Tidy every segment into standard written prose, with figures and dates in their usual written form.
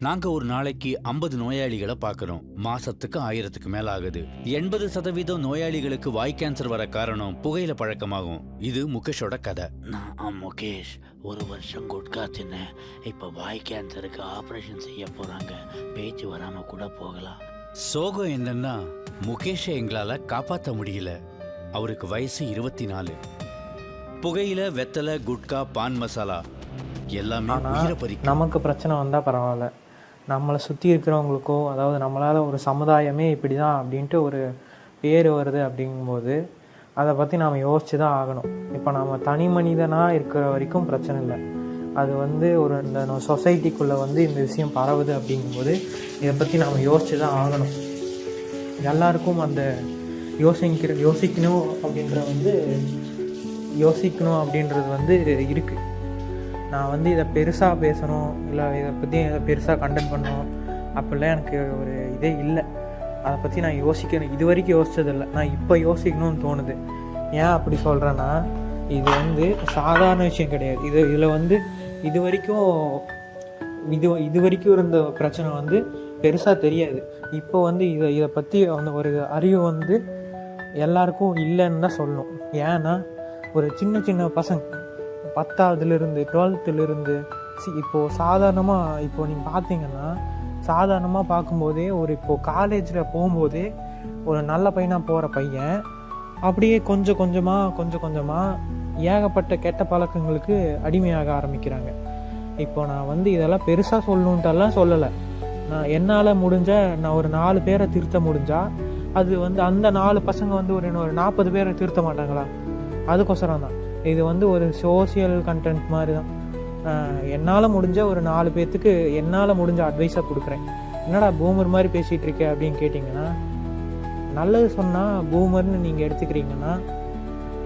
நாங்க ஒரு நாளைக்கு 50 நோயாளிகளை பார்க்கறோம். மாசத்துக்கு 1000க்கு மேல ஆகுது. 80% நோயாளிகளுக்கு வாய் கேன்சர் வர காரணம் புகையில பழக்கமாகும். இது முகேஷோட கதை. நான் முகேஷ். ஒரு வருஷம் குட்கா தின்னேன். இப்போ வாய் கேன்சருக்கு ஆப்ரேஷன் செய்ய போகிறாங்க. பேச்சு வராமல் கூட போகலாம். சோகம் என்னன்னா முகேஷை எங்களால காப்பாற்ற முடியல. அவருக்கு வயசு 24. புகையில, வெத்தலை, குட்கா, பான் மசாலா எல்லாமே உயிரை பறிக்கும். நமக்கு பிரச்சனை வந்தால் பரவாயில்ல, நம்மளை சுற்றி இருக்கிறவங்களுக்கோ, அதாவது நம்மளால் ஒரு சமுதாயமே இப்படி தான் அப்படின்ட்டு ஒரு பேர் வருது அப்படிங்கும்போது அதை பற்றி நாம் யோசித்து தான் ஆகணும். இப்போ நம்ம தனி மனிதனாக இருக்கிற வரைக்கும் பிரச்சனை இல்லை. அது ஒரு இந்த சொசைட்டிக்குள்ளே இந்த விஷயம் பரவுது அப்படிங்கும்போது இதை பற்றி நாம் யோசித்து தான் ஆகணும். எல்லாருக்கும் அந்த யோசிக்கணும் அப்படின்றது இருக்குது. நான் இதை பெருசாக பேசணும், இல்லை இதை பற்றி இதை பெருசாக கண்டென்ட் பண்ணணும் அப்படிலாம் எனக்கு ஒரு இதே இல்லை. அதை பற்றி நான் யோசிக்கணும், இது வரைக்கும் யோசித்ததில்லை. நான் இப்போ யோசிக்கணும்னு தோணுது. ஏன் அப்படி சொல்கிறேன்னா, இது சாதாரண விஷயம் கிடையாது. இதில் இது வரைக்கும் இருந்த பிரச்சனை பெருசாக தெரியாது. இப்போ இதை பற்றி ஒரு அறிவு எல்லாருக்கும் இல்லைன்னு தான் சொல்லணும். ஏன்னா ஒரு சின்ன சின்ன பசங்க 10ஆவதுலேருந்து 12லேருந்து இப்போது சாதாரணமாக நீங்கள் பார்த்தீங்கன்னா, சாதாரணமாக பார்க்கும்போதே இப்போது காலேஜில் போகும்போதே ஒரு நல்ல பையனாக போகிற பையன் அப்படியே கொஞ்சம் கொஞ்சமாக ஏகப்பட்ட கெட்ட பழக்கங்களுக்கு அடிமையாக ஆரம்பிக்கிறாங்க. இப்போ நான் இதெல்லாம் பெருசாக சொல்லணுன்ட்டெல்லாம் சொல்லலை. நான் என்னால் நான் ஒரு 4 பேரை திருத்த முடிஞ்சால் அது அந்த 4 பசங்க ஒரு 40 பேரை திருத்த மாட்டாங்களா? அதுக்கோசரம் தான் இது ஒரு சோசியல் கண்டென்ட் மாதிரி தான். என்னால் முடிஞ்ச ஒரு 4 பேர்த்துக்கு என்னால் முடிஞ்ச அட்வைஸாக கொடுக்குறேன். என்னடா பூமர் மாதிரி பேசிகிட்டு இருக்க அப்படின்னு கேட்டிங்கன்னா, நல்லது சொன்னால் பூமர்னு நீங்கள் எடுத்துக்கிறீங்கன்னா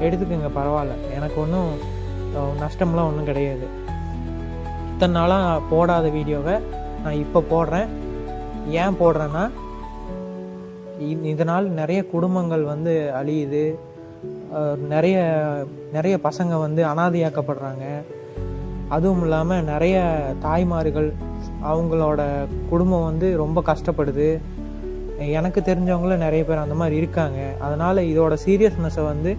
எடுத்துக்கோங்க, பரவாயில்ல. எனக்கு ஒன்றும் நஷ்டம்லாம் ஒன்றும் கிடையாது. இத்தனை நாளாக போடாத வீடியோவை நான் இப்போ போடுறேன். ஏன் போடுறேன்னா, இதனால் நிறைய குடும்பங்கள் அழியுது. நிறைய பசங்க அனாதையாக்கப்படுறாங்க. அதுவும் இல்லாமல் நிறைய தாய்மார்கள் அவங்களோட குடும்பம் ரொம்ப கஷ்டப்படுது. எனக்கு தெரிஞ்சவங்களும் நிறைய பேர் அந்த மாதிரி இருக்காங்க. அதனால் இதோட சீரியஸ்னஸை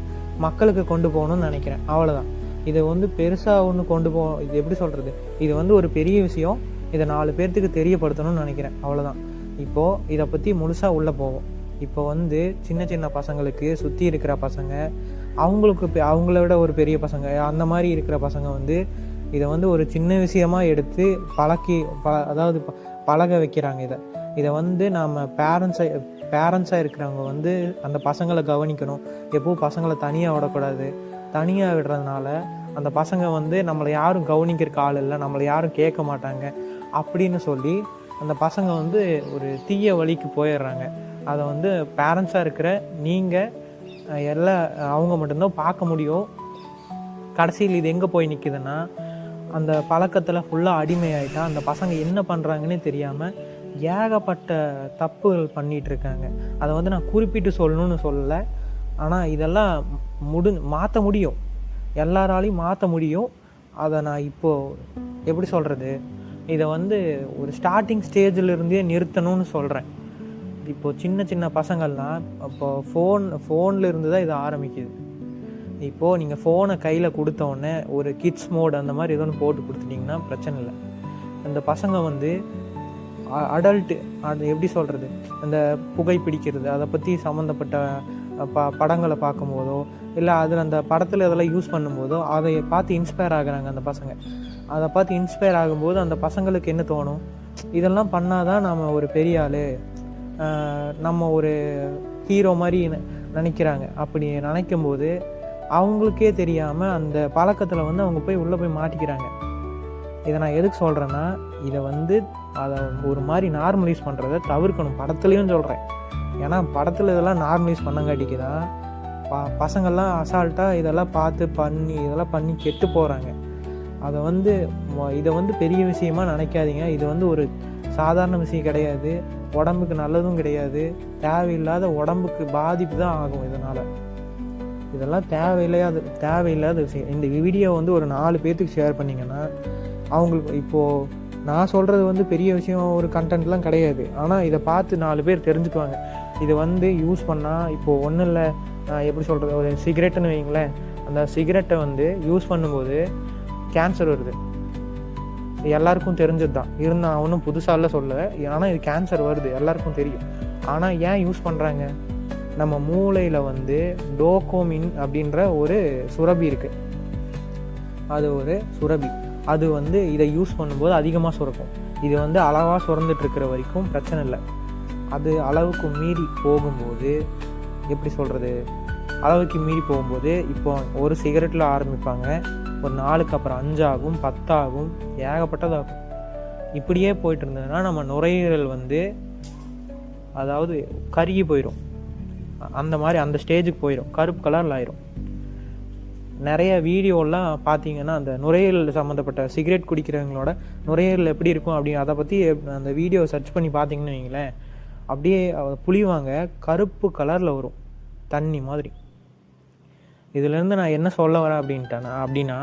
மக்களுக்கு கொண்டு போகணும்னு நினைக்கிறேன். அவ்வளோதான். இதை பெருசாக ஒன்று கொண்டு இது எப்படி சொல்கிறது, இது ஒரு பெரிய விஷயம். இதை 4 பேர்த்துக்கு தெரியப்படுத்தணும்னு நினைக்கிறேன். அவ்வளோதான். இப்போது இதை பற்றி முழுசாக உள்ளே போவோம். இப்போ சின்ன சின்ன பசங்களுக்கு சுற்றி இருக்கிற பசங்க, அவங்கள விட ஒரு பெரிய பசங்க, அந்த மாதிரி இருக்கிற பசங்க இதை ஒரு சின்ன விஷயமாக எடுத்து அதாவது பழக வைக்கிறாங்க. இதை நாம் பேரண்ட்ஸாக இருக்கிறவங்க அந்த பசங்களை கவனிக்கணும். எப்போவும் பசங்களை தனியாக விடக்கூடாது. தனியாக விடுறதுனால அந்த பசங்க நம்மளை யாரும் கவனிக்கிறக்கு ஆள் இல்லை, நம்மளை யாரும் கேட்க மாட்டாங்க அப்படின்னு சொல்லி அந்த பசங்க ஒரு தீய வழிக்கு போயிடுறாங்க. அதை பேரண்ட்ஸாக இருக்கிற நீங்கள் அவங்க மட்டும்தான் பார்க்க முடியும். கடைசியில் இது எங்கே போய் நிற்குதுன்னா, அந்த பழக்கத்தில் ஃபுல்லாக அடிமையாயிட்டா அந்த பசங்க என்ன பண்ணுறாங்கன்னே தெரியாமல் ஏகப்பட்ட தப்புகள் பண்ணிகிட்ருக்காங்க. அதை நான் குறிப்பிட்டு சொல்லணும்னு சொல்லலை. ஆனால் இதெல்லாம் மாற்ற முடியும், எல்லாராலையும் மாற்ற முடியும். அதை நான் இப்போது எப்படி சொல்கிறது, இதை ஒரு ஸ்டார்டிங் ஸ்டேஜில் இருந்தே நிறுத்தணும்னு சொல்கிறேன். இப்போது சின்ன சின்ன பசங்கள்லாம் இப்போது ஃபோனில் இருந்து தான் இது ஆரம்பிக்குது. இப்போது நீங்கள் ஃபோனை கையில் கொடுத்தோடனே ஒரு கிட்ஸ் மோட் அந்த மாதிரி ஏதோ ஒன்று போட்டு கொடுத்துட்டிங்கன்னா பிரச்சனை இல்லை. அந்த பசங்க அடல்ட்டு, அது எப்படி சொல்கிறது, அந்த புகைப்பிடிக்கிறது அதை பற்றி சம்மந்தப்பட்ட படங்களை பார்க்கும்போதோ, இல்லை அதில் அந்த படத்தில் இதெல்லாம் யூஸ் பண்ணும்போதோ அதை பார்த்து இன்ஸ்பயர் ஆகுறாங்க அந்த பசங்க. அதை பார்த்து இன்ஸ்பயர் ஆகும்போது அந்த பசங்களுக்கு என்ன தோணும், இதெல்லாம் பண்ணாதான் நம்ம ஒரு பெரிய ஆள், நம்ம ஒரு ஹீரோ மாதிரி நினைக்கிறாங்க. அப்படி நினைக்கும்போது அவங்களுக்கே தெரியாமல் அந்த பழக்கத்தில் அவங்க உள்ளே போய் மாட்டிக்கிறாங்க. இதை நான் எதுக்கு சொல்கிறேன்னா, இதை அதை ஒரு மாதிரி நார்மலைஸ் பண்ணுறதை தவிர்க்கணும். படத்துலேயும் சொல்கிறேன். ஏன்னா படத்தில் இதெல்லாம் நார்மலைஸ் பண்ணங்காட்டிக்கு தான் பசங்கள்லாம் அசால்ட்டாக இதெல்லாம் இதெல்லாம் பண்ணி கெட்டு போகிறாங்க. அதை இதை பெரிய விஷயமா நினைக்காதீங்க. இது ஒரு சாதாரண விஷயம் கிடையாது. உடம்புக்கு நல்லதும் கிடையாது. தேவையில்லாத உடம்புக்கு பாதிப்பு தான் ஆகும் இதனால். இதெல்லாம் தேவையில்லாத விஷயம். இந்த வீடியோ ஒரு 4 பேர்த்துக்கு ஷேர் பண்ணிங்கன்னா அவங்களுக்கு இப்போது நான் சொல்கிறது வந்து பெரிய விஷயம் ஒரு கண்டென்ட்லாம் கிடையாது. ஆனால் இதை பார்த்து 4 பேர் தெரிஞ்சுக்குவாங்க. இதை வந்து யூஸ் பண்ணால் இப்போது ஒன்றும் இல்லை, எப்படி சொல்கிறது, ஒரு சிகரெட்டுன்னு வைங்களேன். அந்த சிகரெட்டை வந்து யூஸ் பண்ணும்போது கேன்சர் வருது. எல்லாருக்கும் தெரிஞ்சது தான். நான் ஒன்றும் புதுசாலாம் சொல்லலை. ஆனால் இது கேன்சர் வருது, எல்லாருக்கும் தெரியும். ஆனால் ஏன் யூஸ் பண்ணுறாங்க? நம்ம மூளையில் வந்து டோகோமின் அப்படின்ற ஒரு சுரபி இருக்குது. அது ஒரு சுரபி. அது வந்து இதை யூஸ் பண்ணும்போது அதிகமாக சுரக்கும். இது வந்து அளவாக சுரந்துட்டுருக்கிற வரைக்கும் பிரச்சனை இல்லை. அது அளவுக்கு மீறி போகும்போது, எப்படி சொல்கிறது, அளவுக்கு மீறி போகும்போது இப்போ ஒரு சிகரெட்டில் ஆரம்பிப்பாங்க, ஒரு நாளுக்கு அப்புறம் 5 ஆகும், 10 ஆகும், ஏகப்பட்டதாகும். இப்படியே போயிட்டு இருந்ததுன்னா நம்ம நுரையீரல் வந்து அதாவது கருகி போயிடும். அந்த மாதிரி அந்த ஸ்டேஜுக்கு போயிடும், கருப்பு கலரில் ஆயிரும். நிறைய வீடியோலாம் பார்த்தீங்கன்னா அந்த நுரையீரல் சம்மந்தப்பட்ட சிகரெட் குடிக்கிறவங்களோட நுரையீரல் எப்படி இருக்கும் அப்படி அதை பற்றி அந்த வீடியோ சர்ச் பண்ணி பார்த்தீங்கன்னு வைங்களேன், அப்படியே புளிவாங்க, கருப்பு கலரில் வரும், தண்ணி மாதிரி. இதிலேருந்து நான் என்ன சொல்ல வரேன் அப்படின்னா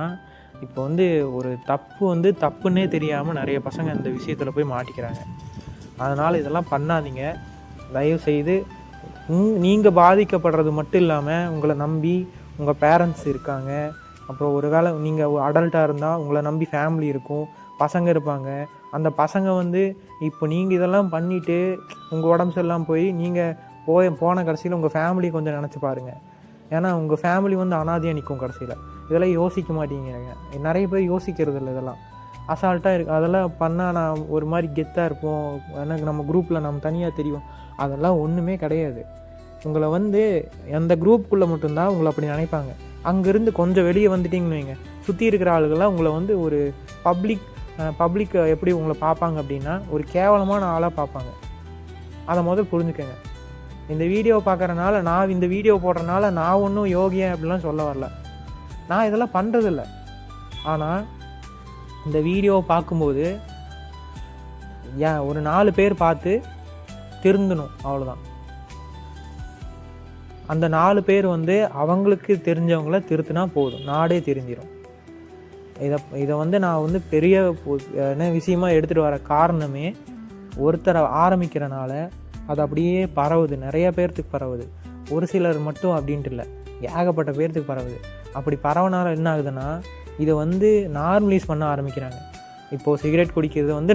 இப்போ வந்து ஒரு தப்பு வந்து தப்புன்னே தெரியாமல் நிறைய பசங்க இந்த விஷயத்தில் போய் மாட்டிக்கிறாங்க. அதனால் இதெல்லாம் பண்ணாதீங்க தயவுசெய்து. நீங்கள் பாதிக்கப்படுறது மட்டும் இல்லாமல் உங்களை நம்பி உங்கள் பேரண்ட்ஸ் இருக்காங்க. அப்புறம் ஒரு வேளை நீங்கள் அடல்ட்டாக இருந்தால் உங்களை நம்பி ஃபேமிலி இருக்கும், பசங்க இருப்பாங்க. அந்த பசங்க வந்து இப்போ நீங்கள் இதெல்லாம் பண்ணிவிட்டு உங்கள் உடம்பு சரியில்லாமல் போய் நீங்கள் போன கடைசியில் உங்கள் ஃபேமிலி கொஞ்சம் நினச்சி பாருங்கள். ஏன்னா உங்கள் ஃபேமிலி வந்து அனாதையாக நிற்கும் கடைசியில். இதெல்லாம் யோசிக்க மாட்டீங்க. நிறைய பேர் யோசிக்கிறது இல்லை, இதெல்லாம் அசால்ட்டாக இருக்குது. அதெல்லாம் பண்ணால் நான் ஒரு மாதிரி கெத்தாக இருப்போம், எனக்கு நம்ம குரூப்பில் நம்ம தனியாக தெரியும், அதெல்லாம் ஒன்றுமே கிடையாது. உங்களை வந்து அந்த குரூப்புக்குள்ளே மட்டும்தான் உங்களை அப்படி நினைப்பாங்க. அங்கேருந்து கொஞ்சம் வெளியே வந்துட்டிங்கன்னு வைங்க, சுற்றி இருக்கிற ஆளுகள்லாம் உங்களை வந்து ஒரு பப்ளிக் எப்படி உங்களை பார்ப்பாங்க அப்படின்னா ஒரு கேவலமான ஆளாக பார்ப்பாங்க. அதை முதல் புரிஞ்சுக்கங்க. இந்த வீடியோ பார்க்குறனால, நான் இந்த வீடியோ போடுறனால நான் ஒன்றும் யோகியன் அப்படிலாம் சொல்ல வரல. நான் இதெல்லாம் பண்ணுறதில்ல. ஆனால் இந்த வீடியோவை பார்க்கும்போது ஒரு 4 பேர் பார்த்து திருந்தணும், அவ்வளோதான். அந்த 4 பேர் வந்து அவங்களுக்கு தெரிஞ்சவங்கள திருத்தினா போதும், நாடே தெரிஞ்சிடும். இதை வந்து நான் வந்து பெரிய விஷயமா எடுத்துகிட்டு வர காரணமே, ஒருத்தரை ஆரம்பிக்கிறனால அது அப்படியே பரவுது, நிறைய பேர்த்துக்கு பரவுது. ஒரு சிலர் மட்டும் அப்படின்ட்டு இல்லை, ஏகப்பட்ட பேர்த்துக்கு பரவுது. அப்படி பரவனால என்ன ஆகுதுன்னா, இதை வந்து நார்மலைஸ் பண்ண ஆரம்பிக்கிறாங்க. இப்போது சிகரெட் குடிக்கிறது வந்து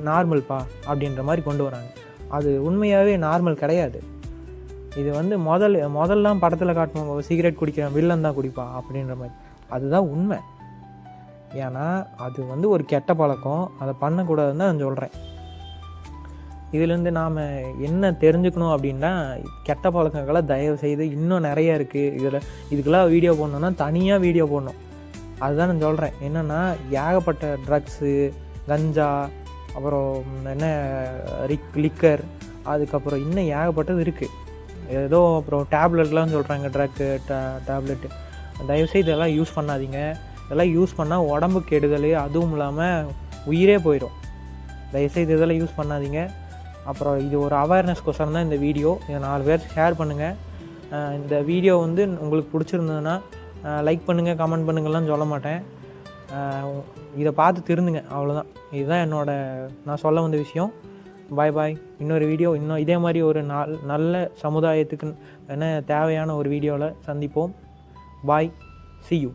நார்மல்ப்பா அப்படின்ற மாதிரி கொண்டு வராங்க. அது உண்மையாகவே நார்மல் கிடையாது. இது வந்து முதல்லாம் படத்தில் காட்டுவாங்க, சிகரெட் குடிக்கிறேன் வில்லன் தான் குடிப்பா அப்படின்ற மாதிரி. அதுதான் உண்மை. ஏன்னா அது வந்து ஒரு கெட்ட பழக்கம், அதை பண்ணக்கூடாதுன்னு தான் நான் சொல்கிறேன். இதுலேருந்து நாம் என்ன தெரிஞ்சுக்கணும் அப்படின்னா, கெட்ட பழக்கங்களை தயவு செய்து இன்னும் நிறைய இருக்குது. இதுக்கெல்லாம் வீடியோ போடணுன்னா தனியாக வீடியோ போடணும். அதுதான் நான் சொல்கிறேன். என்னென்னா ஏகப்பட்ட ட்ரக்ஸு, கஞ்சா, அப்புறம் என்ன லிக்கர், அதுக்கப்புறம் இன்னும் ஏகப்பட்டது இருக்குது. ஏதோ அப்புறம் டேப்லெட்லாம் சொல்கிறாங்க, ட்ரக்கு டேப்லெட்டு. தயவுசெய்து இதெல்லாம் யூஸ் பண்ணாதீங்க. இதெல்லாம் யூஸ் பண்ணால் உடம்புக்கு கெடுதல், அதுவும் இல்லாமல் உயிரே போயிடும். தயவுசெய்து இதெல்லாம் யூஸ் பண்ணாதீங்க. அப்புறம் இது ஒரு அவேர்னஸ்க்கோசரம் தான் இந்த வீடியோ. இதை 4 பேர் ஷேர் பண்ணுங்கள். இந்த வீடியோ வந்து உங்களுக்கு பிடிச்சிருந்ததுன்னா லைக் பண்ணுங்கள், கமெண்ட் பண்ணுங்கள்லாம் சொல்ல மாட்டேன். இதை பார்த்து திருந்துங்க, அவ்வளோதான். இதுதான் நான் சொல்ல வந்த விஷயம். பாய். இன்னொரு வீடியோ, இன்னும் இதே மாதிரி ஒரு நல்ல சமுதாயத்துக்கு தேவையான ஒரு வீடியோவில் சந்திப்போம். பாய், see you.